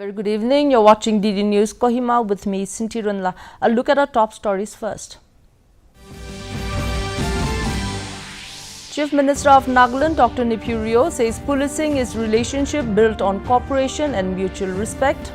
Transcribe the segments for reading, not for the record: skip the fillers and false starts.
Very good evening. You're watching DD News Kohima with me, Sinti Runla. A look at our top stories first. Chief Minister of Nagaland, Dr. Neiphiu Rio, says policing is relationship built on cooperation and mutual respect.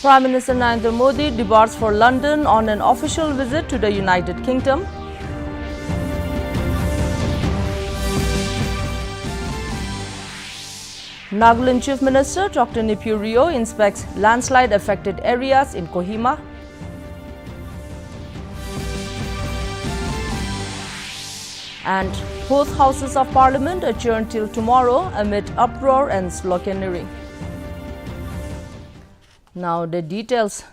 Prime Minister Narendra Modi departs for London on an official visit to the United Kingdom. Nagaland Chief Minister Dr. Neiphiu Rio inspects landslide-affected areas in Kohima. And both houses of parliament adjourn till tomorrow amid uproar and sloganeering. Now the details.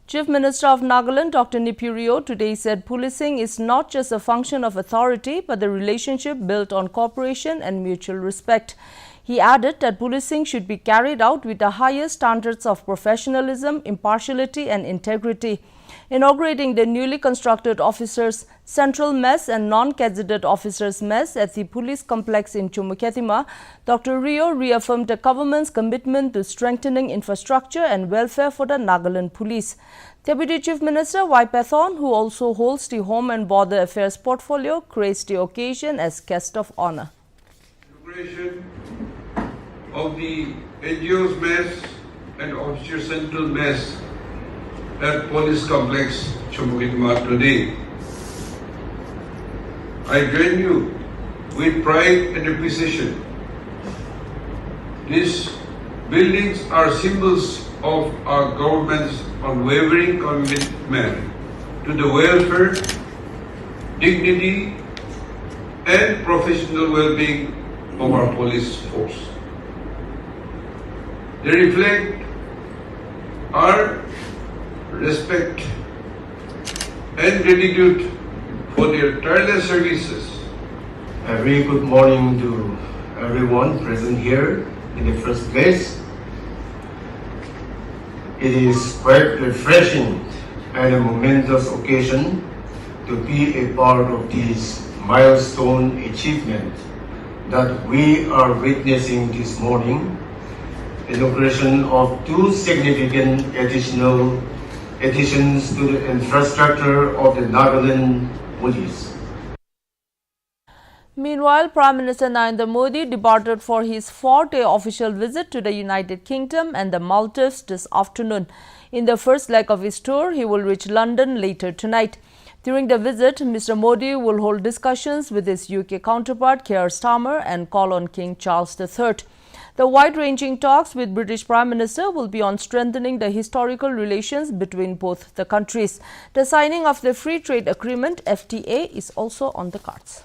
Chief Minister of Nagaland Dr. Neiphiu Rio today said policing is not just a function of authority but the relationship built on cooperation and mutual respect. He added that policing should be carried out with the highest standards of professionalism, impartiality and integrity. Inaugurating the newly constructed Officers' Central Mess and Non-Gazetted Officers' Mess at the police complex in Chumuketima, Dr. Rio reaffirmed the government's commitment to strengthening infrastructure and welfare for the Nagaland Police. Deputy Chief Minister Y. Pathon, who also holds the Home and Border Affairs portfolio, graced the occasion as guest of honor. Of the NGO's mess and Officer Central Mess at Police Complex Chumuketima today. I join you with pride and appreciation. These buildings are symbols of our government's unwavering commitment to the welfare, dignity and professional well-being of our police force. They reflect our respect and gratitude for their tireless services. A very good morning to everyone present here in the first place. It is quite refreshing and a momentous occasion to be a part of this milestone achievement that we are witnessing this morning. Inauguration of two significant additions to the infrastructure of the Nagaland Police. Meanwhile, Prime Minister Narendra Modi departed for his 4-day official visit to the United Kingdom and the Maldives this afternoon. In the first leg of his tour, he will reach London later tonight. During the visit, Mr. Modi will hold discussions with his UK counterpart Keir Starmer and call on King Charles III. The wide-ranging talks with British Prime Minister will be on strengthening the historical relations between both the countries. The signing of the Free Trade Agreement (FTA) is also on the cards.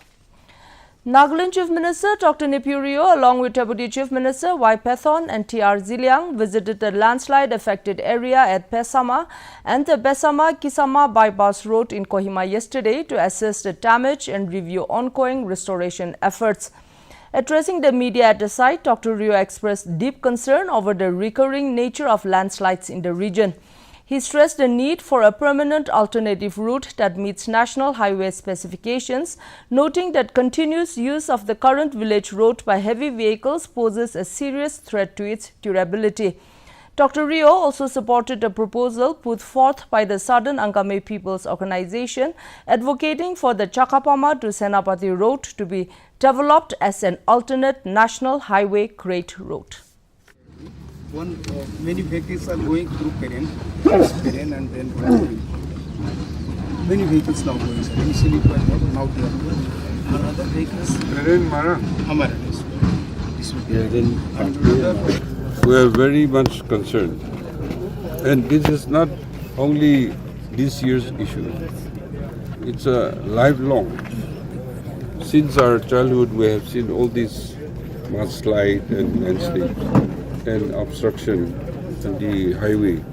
Nagaland Chief Minister Dr. Neiphiu Rio, along with Deputy Chief Minister Y. Pathon and T.R. Ziliang, visited the landslide-affected area at Pesama and the Besama-Kisama Bypass Road in Kohima yesterday to assess the damage and review ongoing restoration efforts. Addressing the media at the site, Dr. Rio expressed deep concern over the recurring nature of landslides in the region. He stressed the need for a permanent alternative route that meets national highway specifications, noting that continuous use of the current village road by heavy vehicles poses a serious threat to its durability. Dr. Rio also supported a proposal put forth by the Southern Angami People's Organization advocating for the Chakapama to Senapati Road to be developed as an alternate national highway grade road. Many vehicles are going through Peren and then many vehicles now going. Initially it was not, now they are going. And other vehicles? Peren Mara. Hamara. We are very much concerned. And this is not only this year's issue. It's a lifelong. Since our childhood, we have seen all these mudslide and landslides and obstruction on the highway.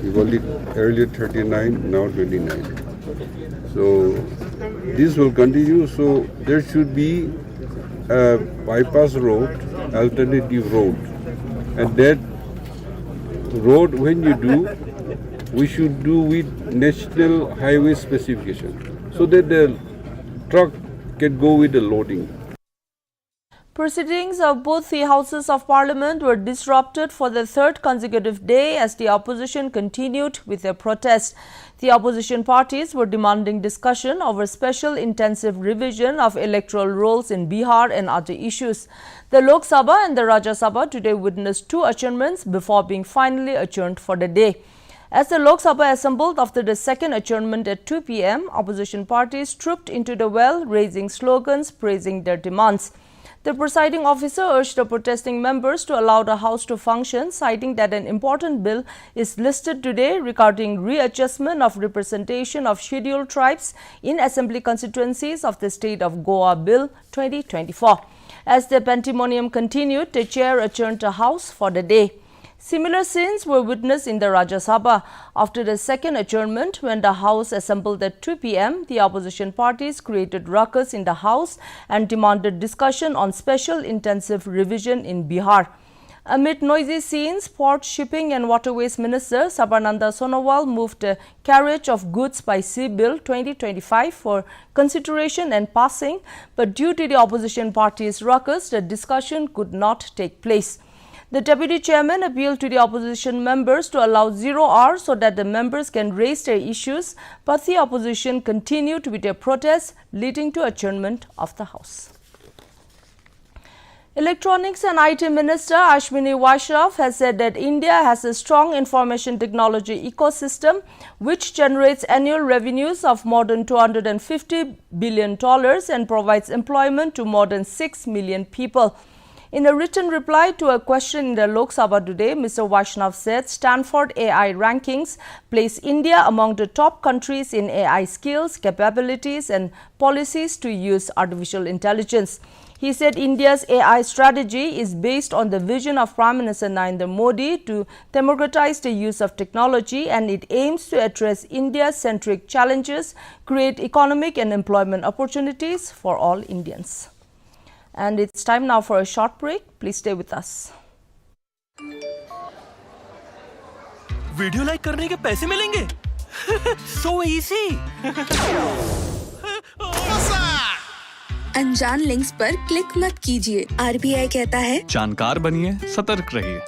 We've only earlier 39, now 29. So this will continue. So there should be a bypass road, alternative road. And that road, when you do, we should do with national highway specification so that the truck can go with the loading. Proceedings of both the Houses of Parliament were disrupted for the third consecutive day as the opposition continued with their protest. The opposition parties were demanding discussion over special intensive revision of electoral rolls in Bihar and other issues. The Lok Sabha and the Rajya Sabha today witnessed two adjournments before being finally adjourned for the day. As the Lok Sabha assembled after the second adjournment at 2 p.m., opposition parties trooped into the well, raising slogans praising their demands. The presiding officer urged the protesting members to allow the House to function, citing that an important bill is listed today regarding readjustment of representation of scheduled tribes in assembly constituencies of the state of Goa Bill 2024. As the pandemonium continued, the chair adjourned the House for the day. Similar scenes were witnessed in the Rajya Sabha. After the second adjournment, when the House assembled at 2 p.m., the opposition parties created ruckus in the House and demanded discussion on special intensive revision in Bihar. Amid noisy scenes, Port, Shipping and Waterways Minister Sarbananda Sonowal moved a Carriage of Goods by Sea Bill 2025 for consideration and passing, but due to the opposition party's ruckus, the discussion could not take place. The Deputy Chairman appealed to the opposition members to allow 0 hours so that the members can raise their issues, but the opposition continued with their protests, leading to adjournment of the House. Electronics and IT Minister Ashwini Vaishnav has said that India has a strong information technology ecosystem which generates annual revenues of more than $250 billion and provides employment to more than 6 million people. In a written reply to a question in the Lok Sabha today, Mr. Vaishnav said Stanford AI rankings place India among the top countries in AI skills, capabilities and policies to use artificial intelligence. He said India's AI strategy is based on the vision of Prime Minister Narendra Modi to democratize the use of technology, and it aims to address India-centric challenges, create economic and employment opportunities for all Indians. And it's time now for a short break. Please stay with us. Video like करने के पैसे मिलेंगे? So easy. अनजान links पर click मत कीजिए। RBI कहता है जानकार बनिए, सतर्क रहिए।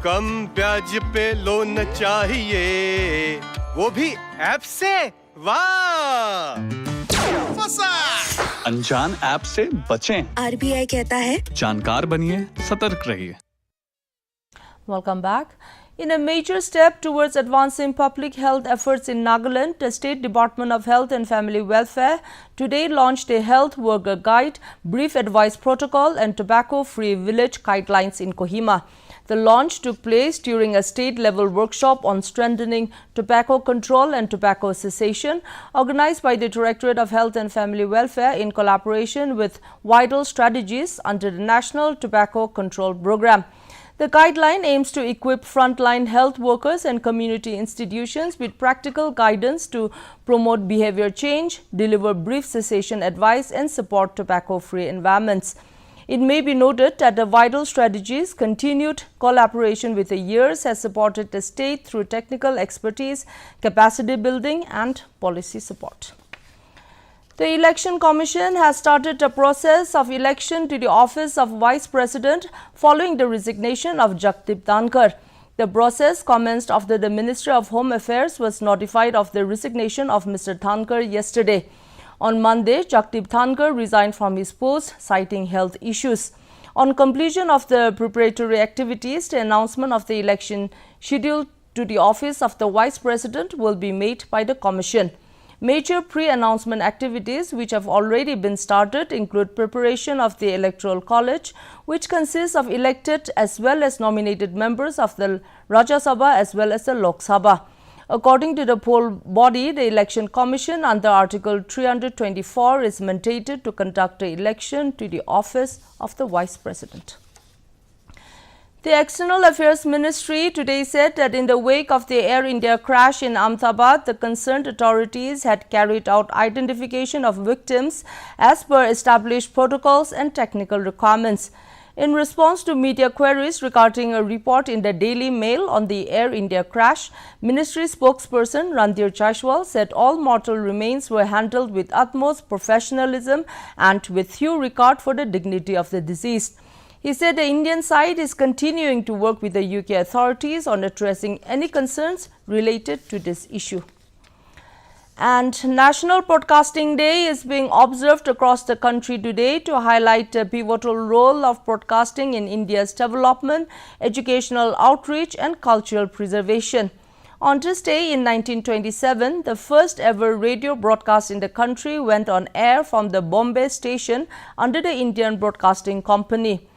कम ब्याज पे लोन चाहिए, वो भी ऐप से। वाह! अनजान ऐप से बचें। RBI कहता है जानकार बनिए, सतर्क रहिए। Welcome back. In a major step towards advancing public health efforts in Nagaland, the State Department of Health and Family Welfare today launched a health worker guide, brief advice protocol and tobacco-free village guidelines in Kohima. The launch took place during a state-level workshop on strengthening tobacco control and tobacco cessation, organized by the Directorate of Health and Family Welfare in collaboration with Vital Strategies under the National Tobacco Control Program. The guideline aims to equip frontline health workers and community institutions with practical guidance to promote behavior change, deliver brief cessation advice, and support tobacco-free environments. It may be noted that the Vital Strategies' continued collaboration with the years has supported the state through technical expertise, capacity building, and policy support. The Election Commission has started the process of election to the office of Vice President following the resignation of Jagdeep Dhankar. The process commenced after the Ministry of Home Affairs was notified of the resignation of Mr. Dhankar yesterday. On Monday, Jagdeep Dhankar resigned from his post, citing health issues. On completion of the preparatory activities, the announcement of the election scheduled to the office of the Vice President will be made by the Commission. Major pre-announcement activities which have already been started include preparation of the Electoral College, which consists of elected as well as nominated members of the Rajya Sabha as well as the Lok Sabha. According to the poll body, the Election Commission under Article 324 is mandated to conduct the election to the office of the Vice President. The External Affairs Ministry today said that in the wake of the Air India crash in Ahmedabad, the concerned authorities had carried out identification of victims as per established protocols and technical requirements. In response to media queries regarding a report in the Daily Mail on the Air India crash, Ministry spokesperson Randhir Jaiswal said all mortal remains were handled with utmost professionalism and with due regard for the dignity of the deceased. He said the Indian side is continuing to work with the UK authorities on addressing any concerns related to this issue. And National Broadcasting Day is being observed across the country today to highlight the pivotal role of broadcasting in India's development, educational outreach and cultural preservation. On this day in 1927, the first ever radio broadcast in the country went on air from the Bombay station under the Indian Broadcasting Company.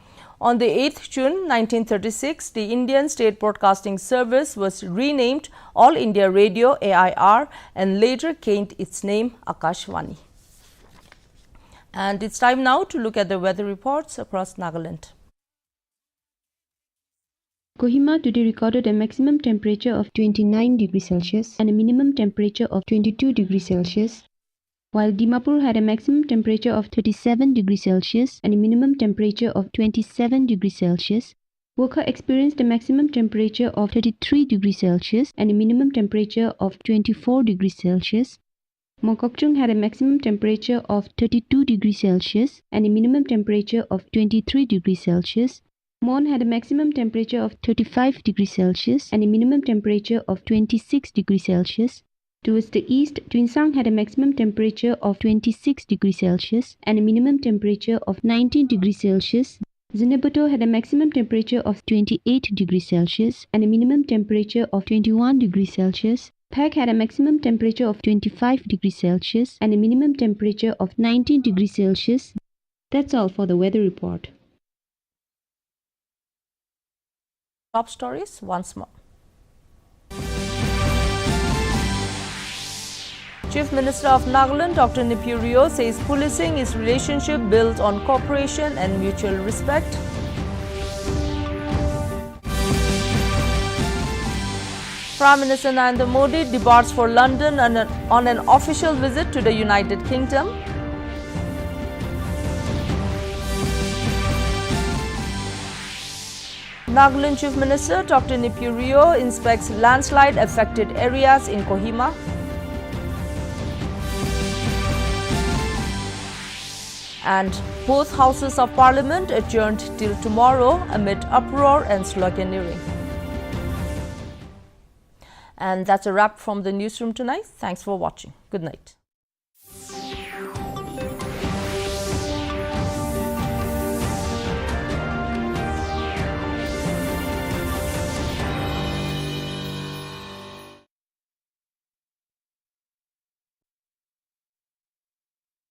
On the 8th June 1936, the Indian State Broadcasting Service was renamed All India Radio AIR and later gained its name Akashvani. And it's time now to look at the weather reports across Nagaland. Kohima today recorded a maximum temperature of 29 degrees Celsius and a minimum temperature of 22 degrees Celsius, while Dimapur had a maximum temperature of 37 degrees Celsius and a minimum temperature of 27 degrees Celsius. Wokha experienced a maximum temperature of 33 degrees Celsius and a minimum temperature of 24 degrees Celsius. Mokokchung had a maximum temperature of 32 degrees Celsius and a minimum temperature of 23 degrees Celsius. Mon had a maximum temperature of 35 degrees Celsius and a minimum temperature of 26 degrees Celsius. Towards the east, Tuinsang had a maximum temperature of 26 degrees Celsius and a minimum temperature of 19 degrees Celsius. Zinebuto had a maximum temperature of 28 degrees Celsius and a minimum temperature of 21 degrees Celsius. Phek had a maximum temperature of 25 degrees Celsius and a minimum temperature of 19 degrees Celsius. That's all for the weather report. Top stories once more. Chief Minister of Nagaland, Dr. Nipurio, says policing is relationship built on cooperation and mutual respect. Prime Minister Narendra Modi departs for London on an official visit to the United Kingdom. Nagaland Chief Minister Dr. Nipurio inspects landslide affected areas in Kohima. And both houses of parliament adjourned till tomorrow amid uproar and sloganeering. And that's a wrap from the newsroom tonight. Thanks for watching. Good night.